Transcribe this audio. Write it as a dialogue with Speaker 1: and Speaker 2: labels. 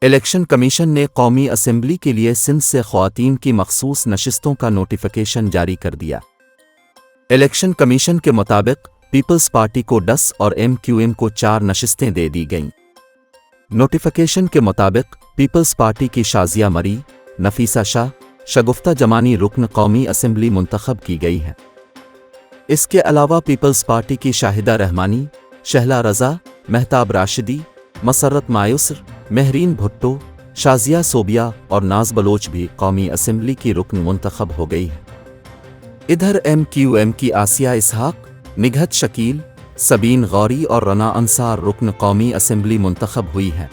Speaker 1: Election commission ने कौमी assembly के लिए सिंध से ख़वातीन की मखसूस नशिस्तों का नोटिफिकेशन जारी कर दिया। इलेक्शन कमीशन के मुताबिक पीपल्स पार्टी को 10 और MQM को 4 नशिस्तें दे दी गईं। नोटिफिकेशन के मुताबिक पीपल्स पार्टी की शाजिया मरी, नफीसा शाह, शगुफ्ता जमानी रुकन कौमी असम्बली मुंतखब की गई हैं। इसके अलावा पीपल्स पार्टी की शाहिदा रहमानी, शहला रज़ा, महताब राशिदी, मसरत मायूसर, महरीन भुट्टो, शाजिया सोबिया और नाज बलोच भी कौमी असम्बली की रुकन मुंतखब हो गई है। इधर MQM की आसिया इसहाक, निघत शकील, सबीन गौरी और रना अंसार रुकन कौमी असम्बली मुंतखब हुई हैं।